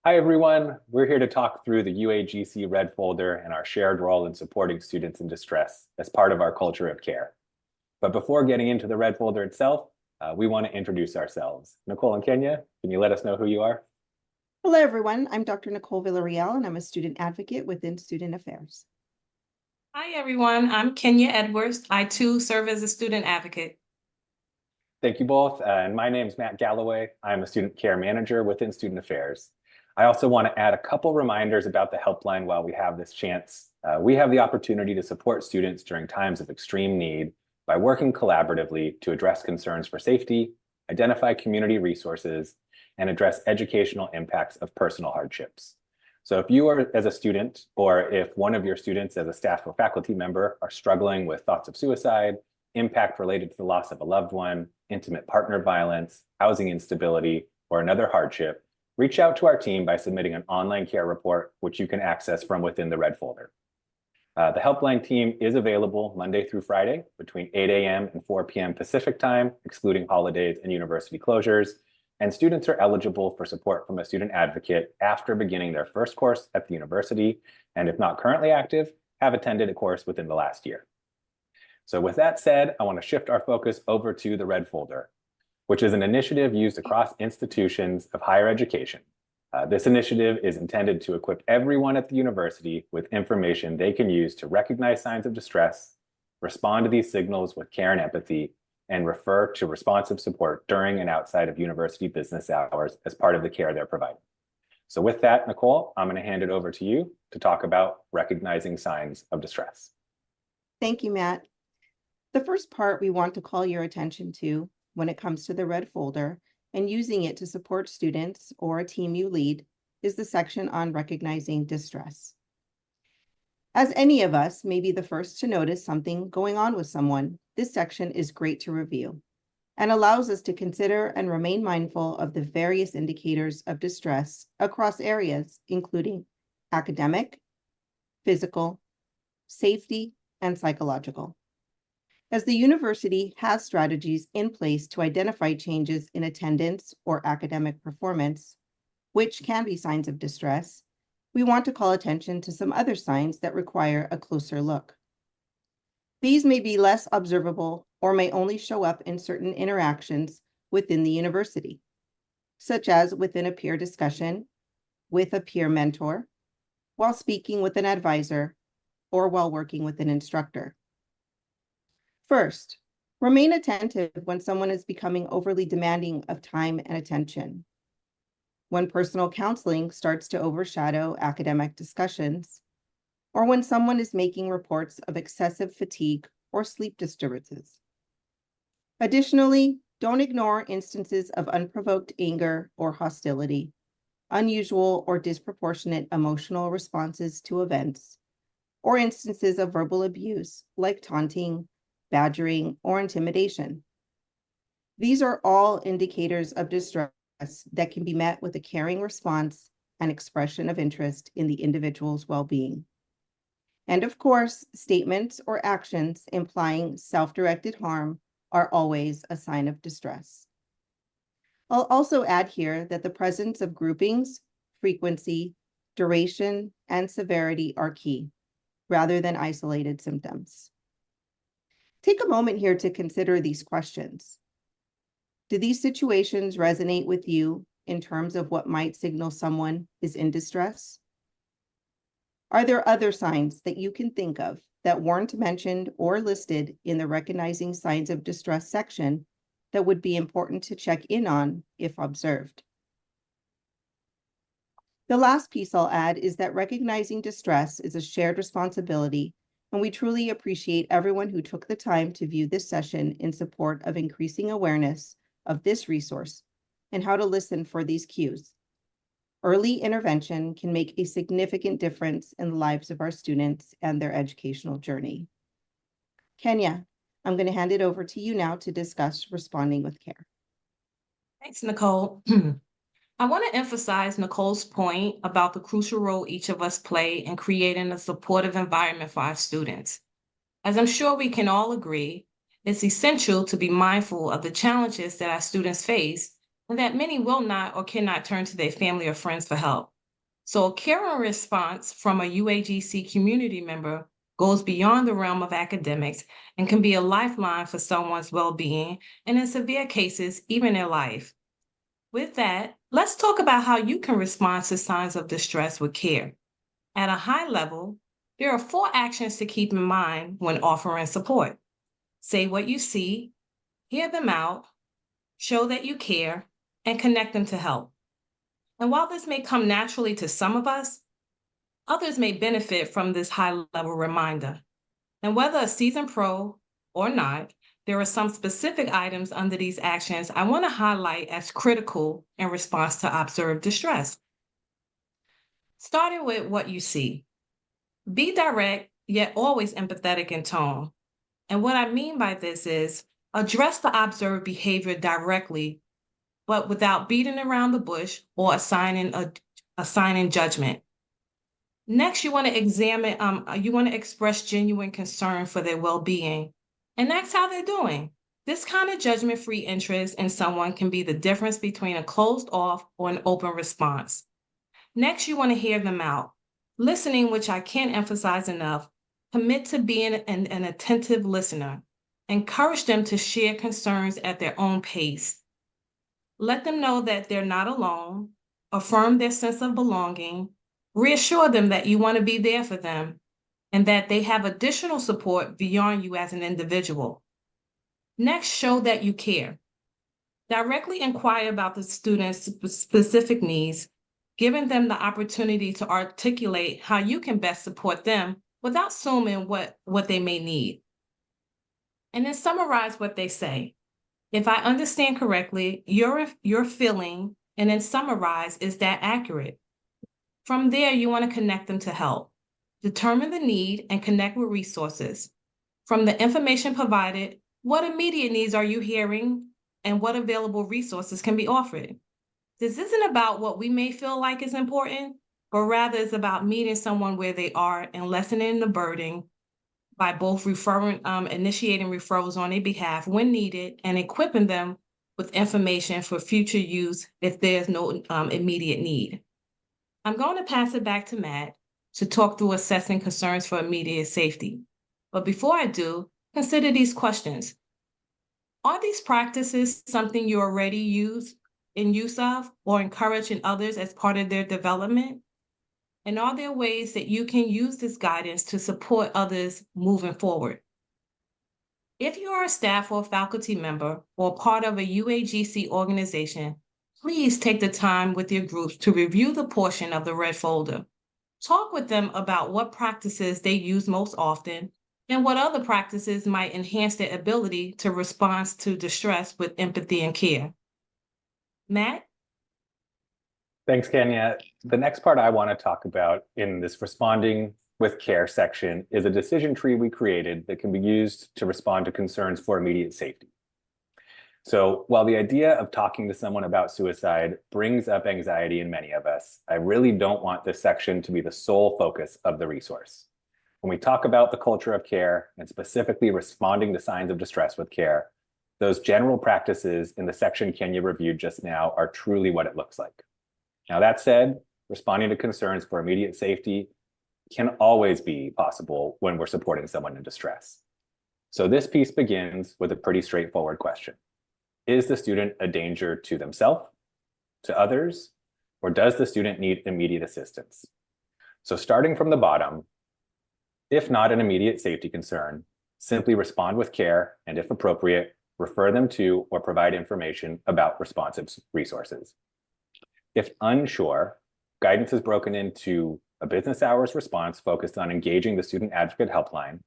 Hi, everyone. We're here to talk through the UAGC Red Folder and our shared role in supporting students in distress as part of our culture of care. But before getting into the Red Folder itself, we want to introduce ourselves. Nicole and Kenya, can you let us know who you are? Hello, everyone. I'm Dr. Nicole Villarreal, and I'm a student advocate within Student Affairs. Hi, everyone. I'm Kenya Edwards. I, too, serve as a student advocate. Thank you both. And my name is Matt Galloway. I'm a student care manager within Student Affairs. I also want to add a couple reminders about the helpline while we have this chance. We have the opportunity to support students during times of extreme need by working collaboratively to address concerns for safety, identify community resources, and address educational impacts of personal hardships. So if you are as a student, or if one of your students as a staff or faculty member are struggling with thoughts of suicide, impact related to the loss of a loved one, intimate partner violence, housing instability, or another hardship, reach out to our team by submitting an online care report, which you can access from within the Red Folder. The helpline team is available Monday through Friday between 8 a.m. and 4 p.m. Pacific time, excluding holidays and university closures. And students are eligible for support from a student advocate after beginning their first course at the university, and if not currently active, have attended a course within the last year. So with that said, I want to shift our focus over to the Red Folder, which is an initiative used across institutions of higher education. This initiative is intended to equip everyone at the university with information they can use to recognize signs of distress, respond to these signals with care and empathy, and refer to responsive support during and outside of university business hours as part of the care they're providing. So with that, Nicole, I'm going to hand it over to you to talk about recognizing signs of distress. Thank you, Matt. The first part we want to call your attention to when it comes to the Red Folder and using it to support students or a team you lead is the section on recognizing distress. As any of us may be the first to notice something going on with someone, this section is great to review and allows us to consider and remain mindful of the various indicators of distress across areas, including academic, physical, safety, and psychological. As the university has strategies in place to identify changes in attendance or academic performance, which can be signs of distress, we want to call attention to some other signs that require a closer look. These may be less observable or may only show up in certain interactions within the university, such as within a peer discussion, with a peer mentor, while speaking with an advisor, or while working with an instructor. First, remain attentive when someone is becoming overly demanding of time and attention. When personal counseling starts to overshadow academic discussions, or when someone is making reports of excessive fatigue or sleep disturbances. Additionally, don't ignore instances of unprovoked anger or hostility, unusual or disproportionate emotional responses to events, or instances of verbal abuse like taunting, badgering, or intimidation. These are all indicators of distress that can be met with a caring response and expression of interest in the individual's well-being. And of course, statements or actions implying self-directed harm are always a sign of distress. I'll also add here that the presence of groupings, frequency, duration, and severity are key, rather than isolated symptoms. Take a moment here to consider these questions. Do these situations resonate with you in terms of what might signal someone is in distress? Are there other signs that you can think of that weren't mentioned or listed in the Recognizing Signs of Distress section that would be important to check in on if observed? The last piece I'll add is that recognizing distress is a shared responsibility, and we truly appreciate everyone who took the time to view this session in support of increasing awareness of this resource and how to listen for these cues. Early intervention can make a significant difference in the lives of our students and their educational journey. Kenya, I'm going to hand it over to you now to discuss responding with care. Thanks, Nicole. I want to emphasize Nicole's point about the crucial role each of us play in creating a supportive environment for our students. As I'm sure we can all agree, it's essential to be mindful of the challenges that our students face and that many will not or cannot turn to their family or friends for help. So a caring response from a UAGC community member goes beyond the realm of academics and can be a lifeline for someone's well-being, and in severe cases, even their life. With that, let's talk about how you can respond to signs of distress with care. At a high level, there are 4 actions to keep in mind when offering support. Say what you see, hear them out, show that you care, and connect them to help. And while this may come naturally to some of us, others may benefit from this high-level reminder. And whether a seasoned pro or not, there are some specific items under these actions I want to highlight as critical in response to observed distress. Starting with what you see. Be direct, yet always empathetic in tone. And what I mean by this is address the observed behavior directly, but without beating around the bush or assigning judgment. Next, you want to express genuine concern for their well-being and ask how they're doing. This kind of judgment-free interest in someone can be the difference between a closed off or an open response. Next, you want to hear them out. Listening, which I can't emphasize enough, commit to being an attentive listener. Encourage them to share concerns at their own pace. Let them know that they're not alone. Affirm their sense of belonging. Reassure them that you want to be there for them and that they have additional support beyond you as an individual. Next, show that you care. Directly inquire about the student's specific needs, giving them the opportunity to articulate how you can best support them without assuming what they may need. And then summarize what they say. If I understand correctly, your feeling, and then summarize, is that accurate? From there, you want to connect them to help. Determine the need and connect with resources. From the information provided, what immediate needs are you hearing and what available resources can be offered? This isn't about what we may feel like is important, but rather it's about meeting someone where they are and lessening the burden by both initiating referrals on their behalf when needed and equipping them with information for future use if there's no immediate need. I'm going to pass it back to Matt to talk through assessing concerns for immediate safety. But before I do, consider these questions. Are these practices something you already use of or encourage in others as part of their development? And are there ways that you can use this guidance to support others moving forward? If you are a staff or faculty member or part of a UAGC organization, please take the time with your groups to review the portion of the red folder. Talk with them about what practices they use most often and what other practices might enhance their ability to respond to distress with empathy and care. Matt? Thanks, Kenya. The next part I want to talk about in this responding with care section is a decision tree we created that can be used to respond to concerns for immediate safety. So while the idea of talking to someone about suicide brings up anxiety in many of us, I really don't want this section to be the sole focus of the resource. When we talk about the culture of care and specifically responding to signs of distress with care, those general practices in the section Kenya reviewed just now are truly what it looks like. Now, that said, responding to concerns for immediate safety can always be possible when we're supporting someone in distress. So this piece begins with a pretty straightforward question. Is the student a danger to themselves, to others, or does the student need immediate assistance? So starting from the bottom, if not an immediate safety concern, simply respond with care and, if appropriate, refer them to or provide information about responsive resources. If unsure, guidance is broken into a business hours response focused on engaging the student advocate helpline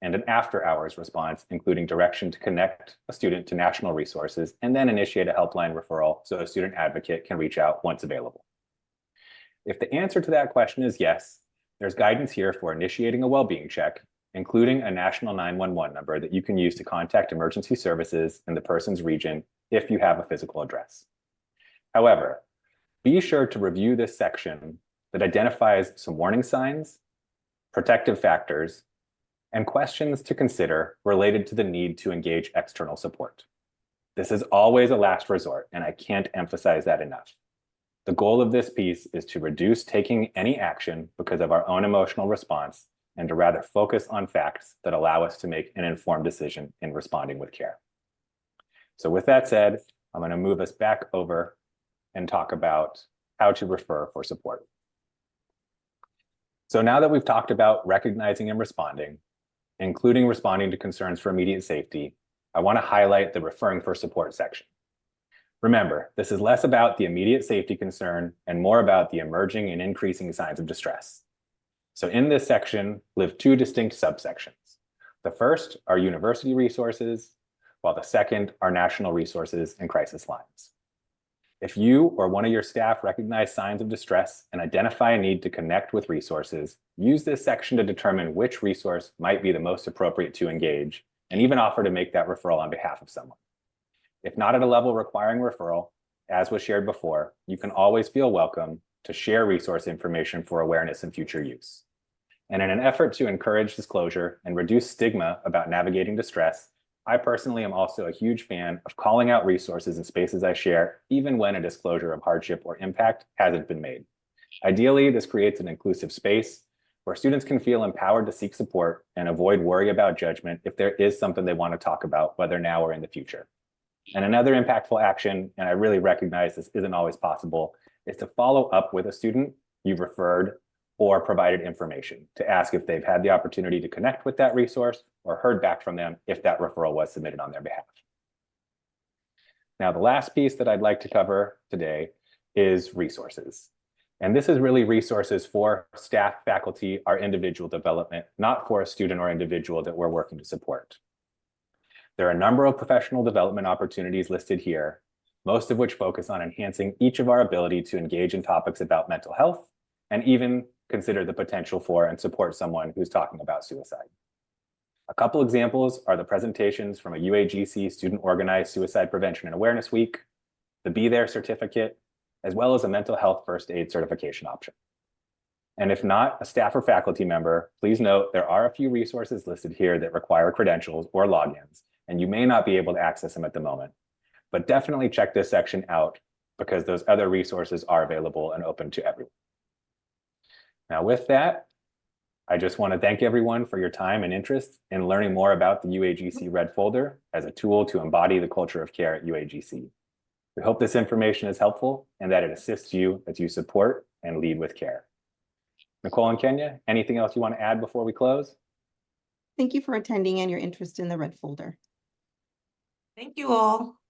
and an after hours response, including direction to connect a student to national resources and then initiate a helpline referral so a student advocate can reach out once available. If the answer to that question is yes, there's guidance here for initiating a well-being check, including a national 911 number that you can use to contact emergency services in the person's region if you have a physical address. However, be sure to review this section that identifies some warning signs, protective factors, and questions to consider related to the need to engage external support. This is always a last resort, and I can't emphasize that enough. The goal of this piece is to reduce taking any action because of our own emotional response and to rather focus on facts that allow us to make an informed decision in responding with care. So with that said, I'm going to move us back over and talk about how to refer for support. So now that we've talked about recognizing and responding, including responding to concerns for immediate safety, I want to highlight the referring for support section. Remember, this is less about the immediate safety concern and more about the emerging and increasing signs of distress. So in this section live two distinct subsections. The first are university resources, while the second are national resources and crisis lines. If you or one of your staff recognize signs of distress and identify a need to connect with resources, use this section to determine which resource might be the most appropriate to engage, and even offer to make that referral on behalf of someone. If not at a level requiring referral, as was shared before, you can always feel welcome to share resource information for awareness and future use. And in an effort to encourage disclosure and reduce stigma about navigating distress, I personally am also a huge fan of calling out resources and spaces I share, even when a disclosure of hardship or impact hasn't been made. Ideally, this creates an inclusive space where students can feel empowered to seek support and avoid worry about judgment if there is something they want to talk about, whether now or in the future. And another impactful action, and I really recognize this isn't always possible, is to follow up with a student you've referred or provided information to ask if they've had the opportunity to connect with that resource or heard back from them if that referral was submitted on their behalf. Now, the last piece that I'd like to cover today is resources. And this is really resources for staff, faculty, our individual development, not for a student or individual that we're working to support. There are a number of professional development opportunities listed here, most of which focus on enhancing each of our ability to engage in topics about mental health and even consider the potential for and support someone who's talking about suicide. A couple examples are the presentations from a UAGC Student Organized Suicide Prevention and Awareness Week, the Be There certificate, as well as a mental health first aid certification option. And if not a staff or faculty member, please note there are a few resources listed here that require credentials or logins, and you may not be able to access them at the moment. But definitely check this section out because those other resources are available and open to everyone. Now with that, I just want to thank everyone for your time and interest in learning more about the UAGC Red Folder as a tool to embody the culture of care at UAGC. We hope this information is helpful and that it assists you as you support and lead with care. Nicole and Kenya, anything else you want to add before we close? Thank you for attending and your interest in the Red Folder. Thank you all.